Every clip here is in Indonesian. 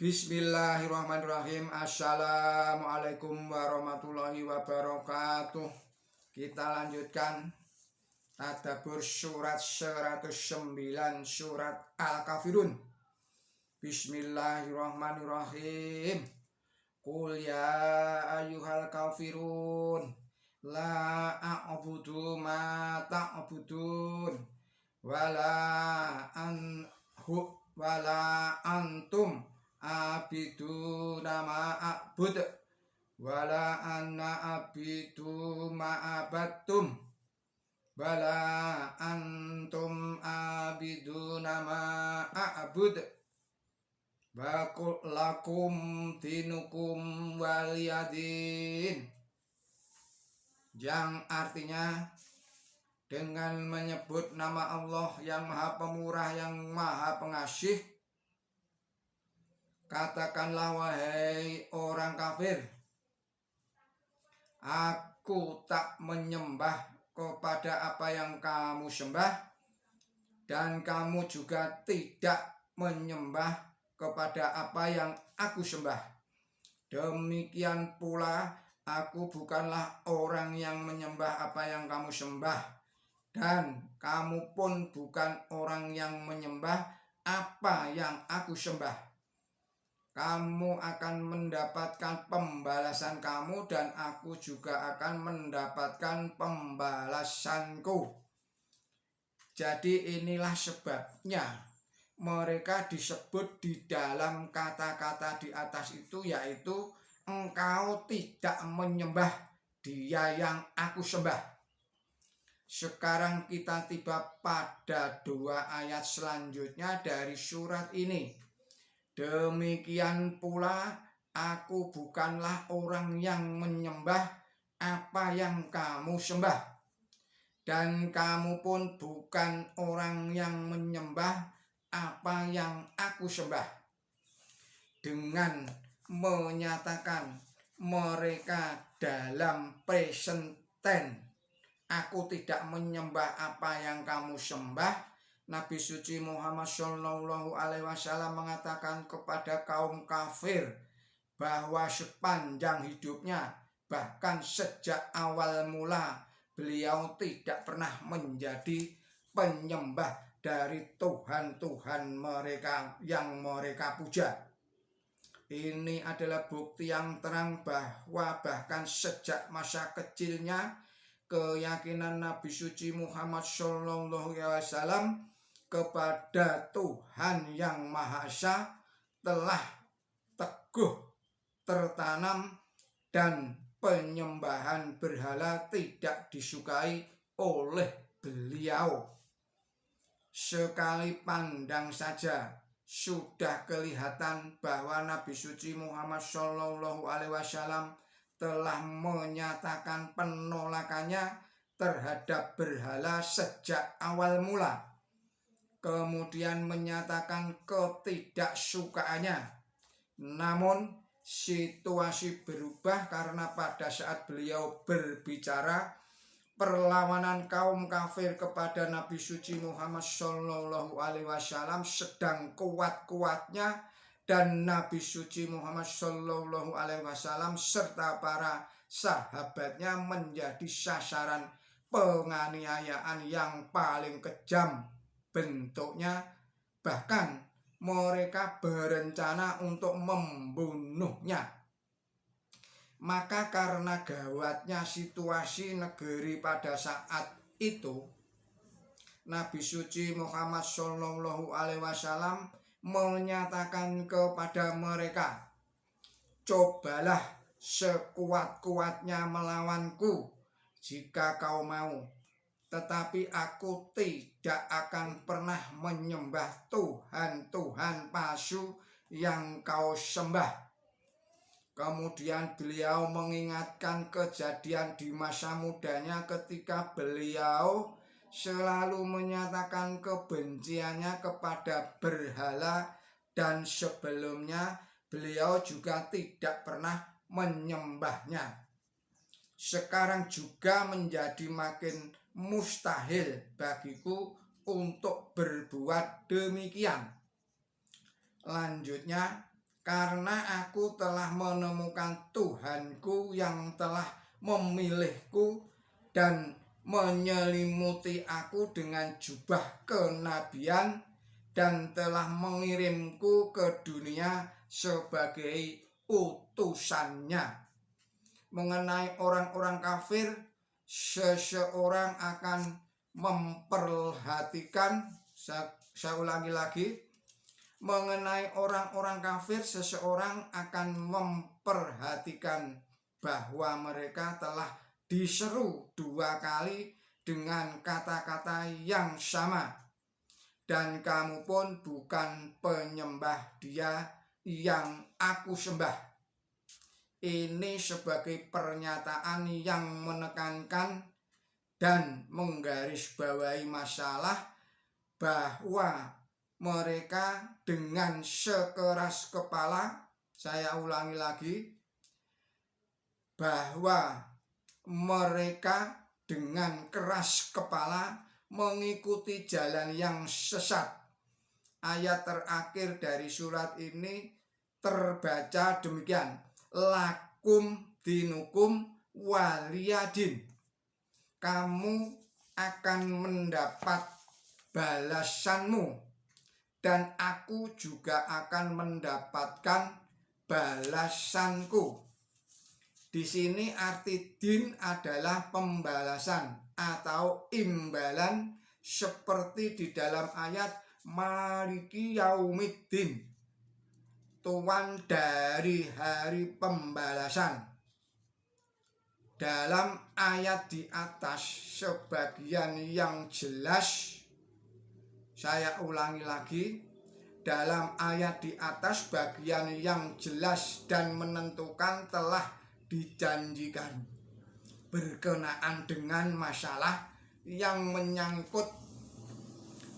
Bismillahirrahmanirrahim. Assalamualaikum warahmatullahi wabarakatuh. Kita lanjutkan tadabbur surat 109 surat Al-Kafirun. Bismillahirrahmanirrahim. Qul ya ayyuhal kafirun la a'budu ma ta'budun wala antum abidu nama abud wala anna abidu ma'abattum wala antum abidu nama abud bakul lakum dinukum waliyadin, yang artinya dengan menyebut nama Allah yang maha pemurah, yang maha pengasih, katakanlah wahai orang kafir, aku tak menyembah kepada apa yang kamu sembah, dan kamu juga tidak menyembah kepada apa yang aku sembah. Demikian pula aku bukanlah orang yang menyembah apa yang kamu sembah, dan kamu pun bukan orang yang menyembah apa yang aku sembah. Kamu akan mendapatkan pembalasan kamu, dan aku juga akan mendapatkan pembalasanku. Jadi inilah sebabnya mereka disebut di dalam kata-kata di atas itu, yaitu engkau tidak menyembah dia yang aku sembah. Sekarang kita tiba pada 2 ayat selanjutnya dari surat ini. Demikian pula aku bukanlah orang yang menyembah apa yang kamu sembah, dan kamu pun bukan orang yang menyembah apa yang aku sembah. Dengan menyatakan mereka dalam present tense, aku tidak menyembah apa yang kamu sembah, Nabi suci Muhammad Shallallahu Alaihi Wasallam mengatakan kepada kaum kafir bahwa sepanjang hidupnya, bahkan sejak awal mula, beliau tidak pernah menjadi penyembah dari Tuhan-Tuhan mereka yang mereka puja. Ini adalah bukti yang terang bahwa bahkan sejak masa kecilnya, keyakinan Nabi suci Muhammad Shallallahu Alaihi Wasallam kepada Tuhan yang Maha Esa telah teguh tertanam, dan penyembahan berhala tidak disukai oleh beliau. Sekali pandang saja sudah kelihatan bahwa Nabi suci Muhammad Shallallahu Alaihi Wasallam telah menyatakan penolakannya terhadap berhala sejak awal mula, kemudian menyatakan ketidaksukaannya. Namun situasi berubah karena pada saat beliau berbicara, perlawanan kaum kafir kepada Nabi suci Muhammad Shallallahu Alaihi Wasallam sedang kuat-kuatnya, dan Nabi suci Muhammad Shallallahu Alaihi Wasallam serta para sahabatnya menjadi sasaran penganiayaan yang paling kejam bentuknya. Bahkan mereka berencana untuk membunuhnya. Maka karena gawatnya situasi negeri pada saat itu, Nabi suci Muhammad Shallallahu Alaihi Wasallam menyatakan kepada mereka, cobalah sekuat-kuatnya melawanku jika kau mau, tetapi aku tidak akan pernah menyembah Tuhan-Tuhan palsu yang kau sembah. Kemudian beliau mengingatkan kejadian di masa mudanya ketika beliau selalu menyatakan kebenciannya kepada berhala, dan sebelumnya beliau juga tidak pernah menyembahnya. Sekarang juga menjadi makin mustahil bagiku untuk berbuat demikian. Lanjutnya, karena aku telah menemukan Tuhanku yang telah memilihku dan menyelimuti aku dengan jubah kenabian dan telah mengirimku ke dunia sebagai utusannya. Mengenai orang-orang kafir, seseorang akan memperhatikan, saya ulangi lagi, mengenai orang-orang kafir, seseorang akan memperhatikan bahwa mereka telah diseru 2 kali dengan kata-kata yang sama. Dan kamu pun bukan penyembah Dia yang aku sembah. Ini sebagai pernyataan yang menekankan dan menggarisbawahi masalah bahwa mereka dengan sekeras kepala, saya ulangi lagi, bahwa mereka dengan keras kepala mengikuti jalan yang sesat. Ayat terakhir dari surat ini terbaca demikian, lakum dinukum waliyadin. Kamu akan mendapat balasanmu dan aku juga akan mendapatkan balasanku. Di sini arti din adalah pembalasan atau imbalan seperti di dalam ayat Maliki Yaumiddin, Tuhan dari hari pembalasan. Dalam ayat di atas sebagian yang jelas, saya ulangi lagi, dalam ayat di atas bagian yang jelas dan menentukan telah dijanjikan berkenaan dengan masalah yang menyangkut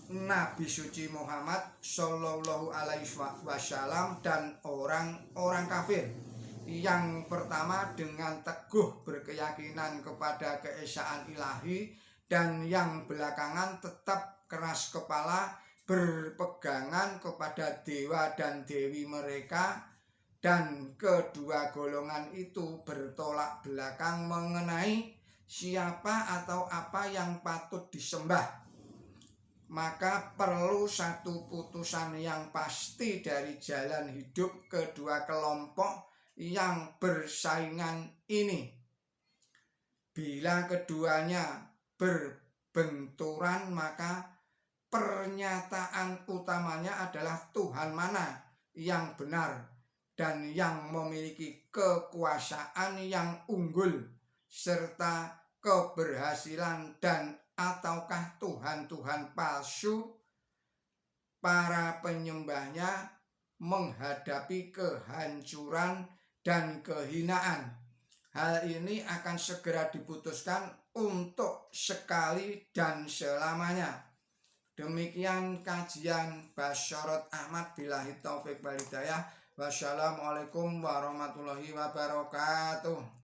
Nabi suci Muhammad Shallallahu Alaihi Wasallam dan orang-orang kafir. Yang pertama dengan teguh berkeyakinan kepada keesaan ilahi, dan yang belakangan tetap keras kepala berpegangan kepada dewa dan dewi mereka, dan kedua golongan itu bertolak belakang mengenai siapa atau apa yang patut disembah. Maka perlu satu putusan yang pasti dari jalan hidup kedua kelompok yang bersaingan ini. Bila keduanya berbenturan, maka pernyataan utamanya adalah Tuhan mana yang benar dan yang memiliki kekuasaan yang unggul serta keberhasilan, dan ataukah Tuhan-Tuhan palsu para penyembahnya menghadapi kehancuran dan kehinaan. Hal ini akan segera diputuskan untuk sekali dan selamanya. Demikian kajian Basyarot Ahmad, billahi taufik wal hidayah. Wassalamualaikum warahmatullahi wabarakatuh.